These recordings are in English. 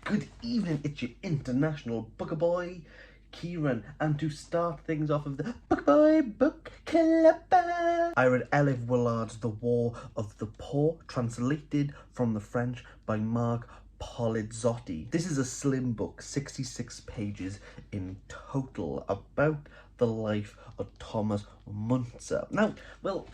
Good evening, it's your international booker boy, Kieran, and to start things off of the Booker Boy Book Club, I read Elif Willard's The War of the Poor, translated from the French by Mark Polizzotti. This is a slim book, 66 pages in total, about the life of Thomas Munzer. Now, well,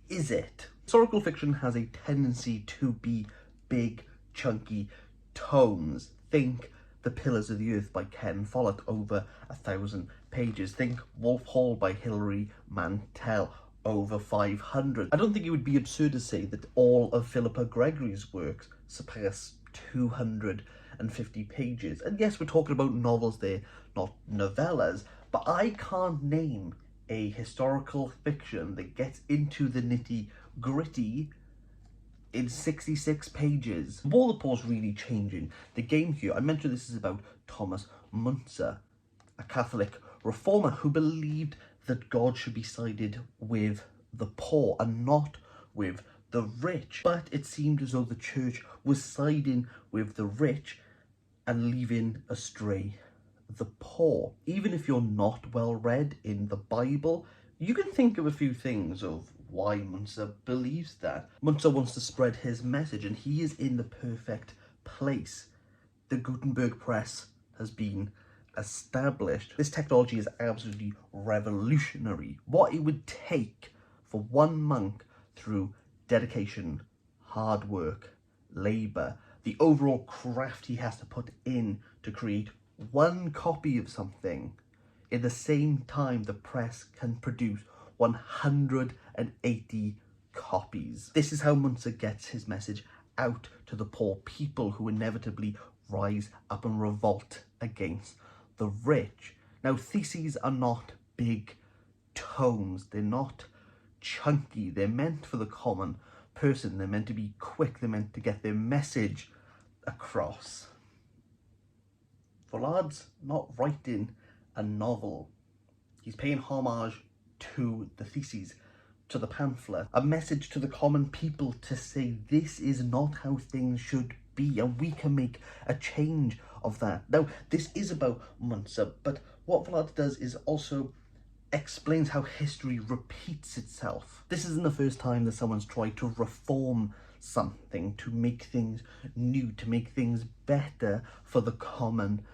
is it? Historical fiction has a tendency to be big, chunky tomes. Think The Pillars of the Earth by Ken Follett, over 1,000 pages. Think Wolf Hall by Hilary Mantel, over 500. I don't think it would be absurd to say that all of Philippa Gregory's works surpass 250 pages. And yes, we're talking about novels there, not novellas, but I can't name a historical fiction that gets into the nitty-gritty in 66 pages. The War of the Poor is really changing the game here. I mentioned this is about Thomas Munzer, a Catholic reformer who believed that God should be sided with the poor and not with the rich. But it seemed as though the church was siding with the rich and leaving astray the poor. Even if you're not well read in the Bible, you can think of a few things of why Munzer believes that. Munzer wants to spread his message, and he is in the perfect place. The Gutenberg press has been established. This technology is absolutely revolutionary. What it would take for one monk, through dedication, hard work, labor, the overall craft he has to put in to create one copy of something, in the same time the press can produce 180 copies. This is how Munzer gets his message out to the poor people who inevitably rise up and revolt against the rich. Now, theses are not big tomes, they're not chunky, they're meant for the common person, they're meant to be quick, they're meant to get their message across. Willard's not writing a novel. He's paying homage to the theses, to the pamphlet, a message to the common people to say this is not how things should be, and we can make a change of that. Now, this is about Munzer, but what Willard does is also explains how history repeats itself. This isn't the first time that someone's tried to reform something, to make things new, to make things better for the common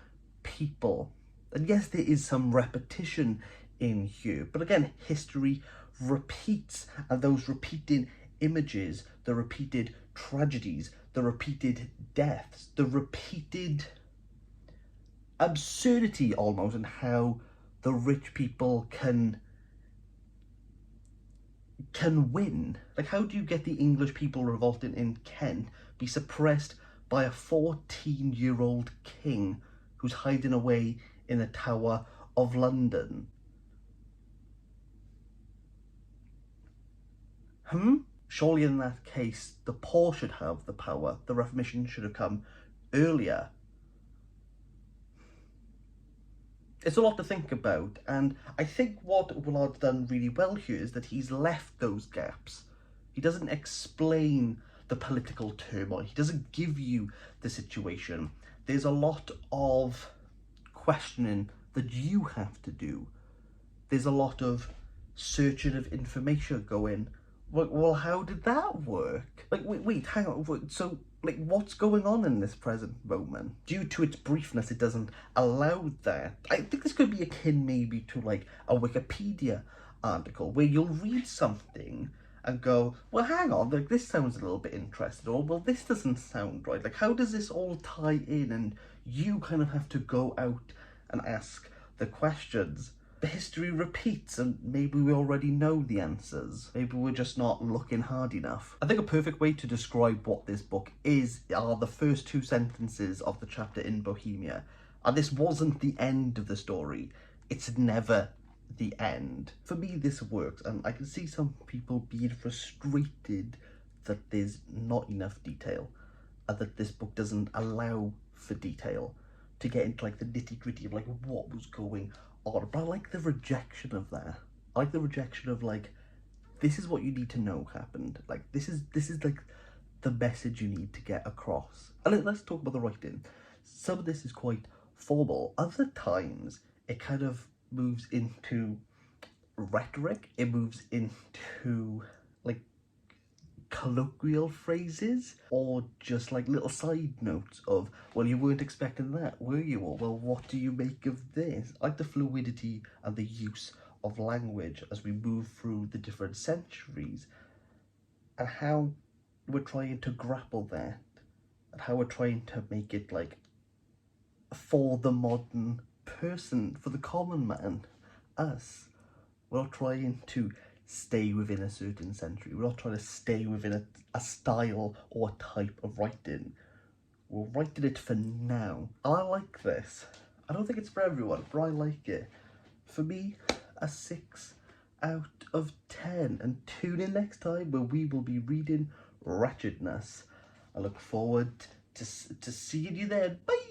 people. And yes, there is some repetition in here, but again, history repeats, and those repeating images, the repeated tragedies, the repeated deaths, the repeated absurdity almost, and how the rich people can win. Like, how do you get the English people revolting in Kent be suppressed by a 14-year-old king who's hiding away in the Tower of London? Surely in that case, the poor should have the power. The Reformation should have come earlier. It's a lot to think about, and I think what Willard's done really well here is that he's left those gaps. He doesn't explain the political turmoil. He doesn't give you the situation. There's a lot of questioning that you have to do. There's a lot of searching of information going, well, how did that work? Like, wait, hang on. So, like, what's going on in this present moment? Due to its briefness, it doesn't allow that. I think this could be akin maybe to like a Wikipedia article where you'll read something and go, well, hang on, like, this sounds a little bit interesting, or well, this doesn't sound right. Like, how does this all tie in? And you kind of have to go out and ask the questions. The history repeats, and maybe we already know the answers. Maybe we're just not looking hard enough. I think a perfect way to describe what this book is are the first two sentences of the chapter in Bohemia. And this wasn't the end of the story. It's never the end. For me, this works, and I can see some people being frustrated that there's not enough detail, and that this book doesn't allow for detail to get into like the nitty-gritty of like what was going on. But I like the rejection of that. I like the rejection of like, this is what you need to know happened. Like, this is like the message you need to get across. And let's talk about the writing. Some of this is quite formal. Other times it kind of moves into rhetoric. It moves into like colloquial phrases, or just like little side notes of, well, you weren't expecting that, were you? Or, well, what do you make of this? I like the fluidity and the use of language as we move through the different centuries, and how we're trying to grapple that, and how we're trying to make it like for the modern person, for the common man, us. We're not trying to stay within a certain century. We're not trying to stay within a style or a type of writing. We're writing it for now. And I like this. I don't think it's for everyone, but I like it. For me, a 6 out of 10. And tune in next time where we will be reading Wretchedness. I look forward to seeing you then. Bye!